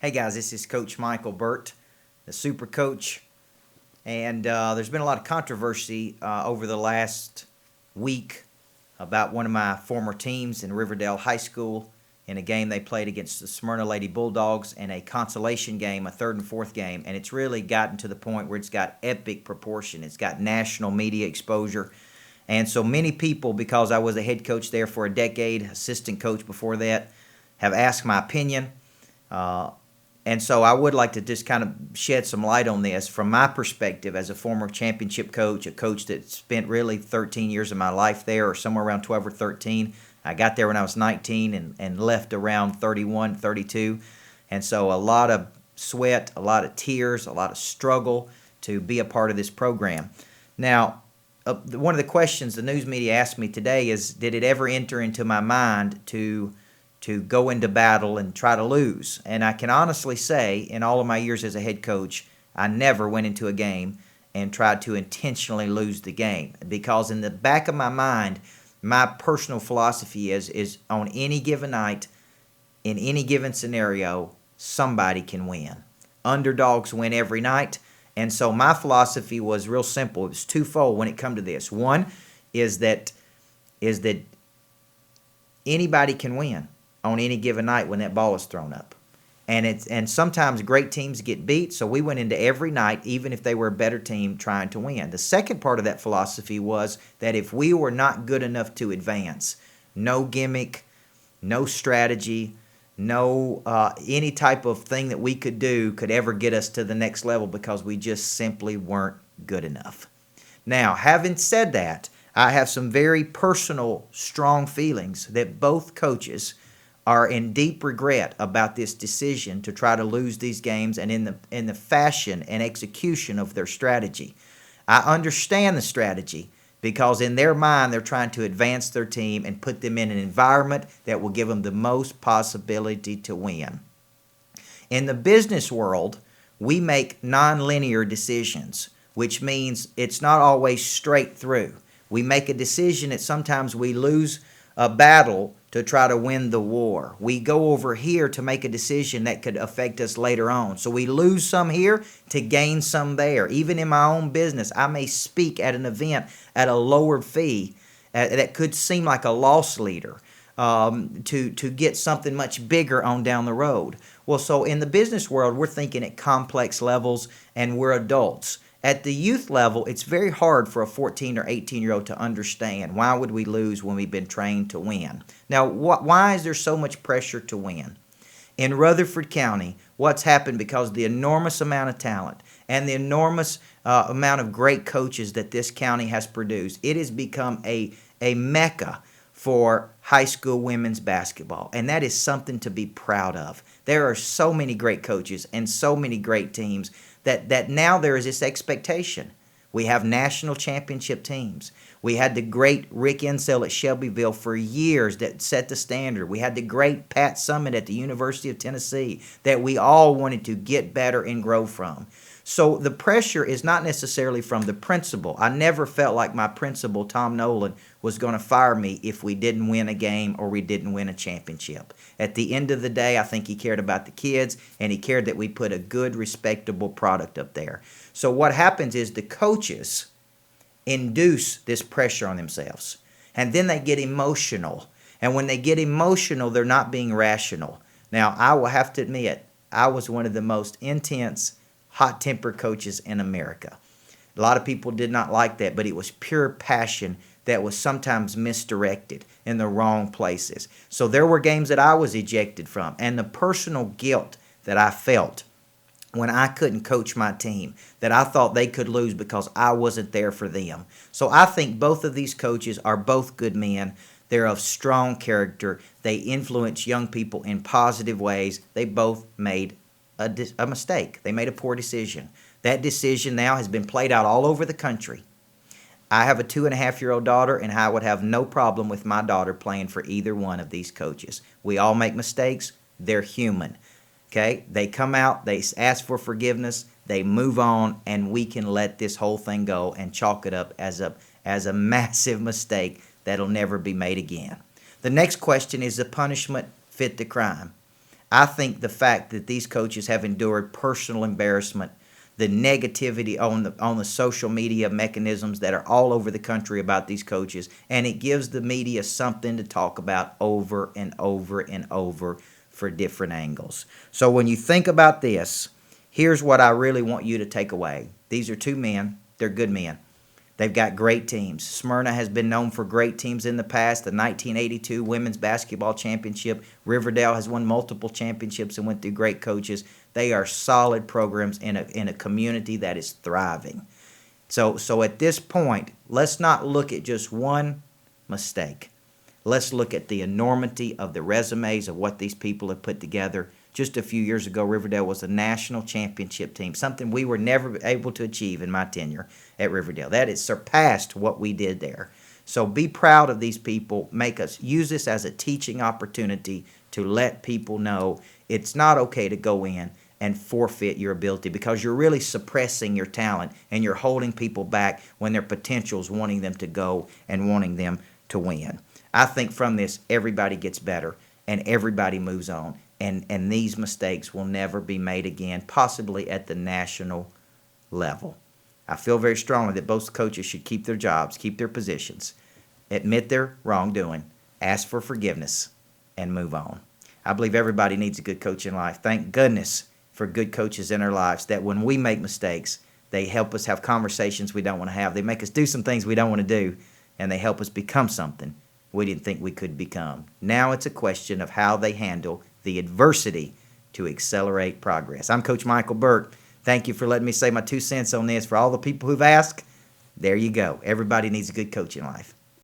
Hey guys, this is Coach Michael Burt, the Super Coach, and there's been a lot of controversy over the last week about one of my former teams in Riverdale High School in a game they played against the Smyrna Lady Bulldogs in a consolation game, a third and fourth game, and it's really gotten to the point where it's got epic proportion. It's got national media exposure, and so many people, because I was a head coach there for a decade, assistant coach before that, have asked my opinion. And so I would like to just kind of shed some light on this from my perspective as a former championship coach, a coach that spent really 13 years of my life there, or somewhere around 12 or 13. I got there when I was 19 and left around 31, 32. And so a lot of sweat, a lot of tears, a lot of struggle to be a part of this program. Now, one of the questions the news media asked me today is, did it ever enter into my mind to go into battle and try to lose? And I can honestly say, in all of my years as a head coach, I never went into a game and tried to intentionally lose the game, because in the back of my mind, my personal philosophy is on any given night, in any given scenario, somebody can win. Underdogs win every night. And so my philosophy was real simple. It was twofold when it come to this. One is that anybody can win on any given night when that ball is thrown up. And sometimes great teams get beat, so we went into every night, even if they were a better team, trying to win. The second part of that philosophy was that if we were not good enough to advance, no gimmick, no strategy, no any type of thing that we could do could ever get us to the next level, because we just simply weren't good enough. Now, having said that, I have some very personal, strong feelings that both coaches are in deep regret about this decision to try to lose these games, and in the fashion and execution of their strategy. I understand the strategy, because in their mind they're trying to advance their team and put them in an environment that will give them the most possibility to win. In the business world, we make nonlinear decisions, which means it's not always straight through. We make a decision that sometimes we lose a battle to try to win the war. We go over here to make a decision that could affect us later on. So we lose some here to gain some there. Even in my own business, I may speak at an event at a lower fee that could seem like a loss leader to get something much bigger on down the road. Well, so in the business world, we're thinking at complex levels, and we're adults. At the youth level, it's very hard for a 14 or 18-year-old to understand, why would we lose when we've been trained to win? Now, why is there so much pressure to win? In Rutherford County, what's happened, because of the enormous amount of talent and the enormous amount of great coaches that this county has produced, it has become a mecca for high school women's basketball, and that is something to be proud of. There are so many great coaches and so many great teams that now there is this expectation. We have national championship teams. We had the great Rick Insell at Shelbyville for years that set the standard. We had the great Pat Summitt at the University of Tennessee that we all wanted to get better and grow from. So the pressure is not necessarily from the principal. I never felt like my principal, Tom Nolan, was going to fire me if we didn't win a game or we didn't win a championship. At the end of the day, I think he cared about the kids, and he cared that we put a good, respectable product up there. So what happens is the coaches induce this pressure on themselves, and then they get emotional. And when they get emotional, they're not being rational. Now, I will have to admit, I was one of the most intense, hot-tempered coaches in America. A lot of people did not like that, but it was pure passion that was sometimes misdirected in the wrong places. So there were games that I was ejected from, and the personal guilt that I felt when I couldn't coach my team, that I thought they could lose because I wasn't there for them. So I think both of these coaches are both good men. They're of strong character. They influence young people in positive ways. They both made a mistake. They made a poor decision. That decision now has been played out all over the country. I have a 2.5-year-old daughter, and I would have no problem with my daughter playing for either one of these coaches. We all make mistakes. They're human. Okay? They come out, they ask for forgiveness, they move on, and we can let this whole thing go and chalk it up as a massive mistake that'll never be made again. The next question is, the punishment fit the crime? I think the fact that these coaches have endured personal embarrassment, the negativity on the social media mechanisms that are all over the country about these coaches, and it gives the media something to talk about over and over and over for different angles. So when you think about this, here's what I really want you to take away. These are two men. They're good men. They've got great teams. Smyrna has been known for great teams in the past. The 1982 Women's Basketball Championship. Riverdale has won multiple championships and went through great coaches. They are solid programs in a community that is thriving. So at this point, let's not look at just one mistake. Let's look at the enormity of the resumes of what these people have put together. Just a few years ago, Riverdale was a national championship team, something we were never able to achieve in my tenure at Riverdale. That has surpassed what we did there. So be proud of these people. Use this as a teaching opportunity to let people know it's not okay to go in and forfeit your ability, because you're really suppressing your talent and you're holding people back when their potential's wanting them to go and wanting them to win. I think from this, everybody gets better and everybody moves on. And these mistakes will never be made again, possibly at the national level. I feel very strongly that both coaches should keep their jobs, keep their positions, admit their wrongdoing, ask for forgiveness, and move on. I believe everybody needs a good coach in life. Thank goodness for good coaches in our lives, that when we make mistakes, they help us have conversations we don't want to have. They make us do some things we don't want to do, and they help us become something we didn't think we could become. Now it's a question of how they handle the adversity to accelerate progress. I'm Coach Michael Burt. Thank you for letting me say my 2 cents on this. For all the people who've asked, there you go. Everybody needs a good coach in life.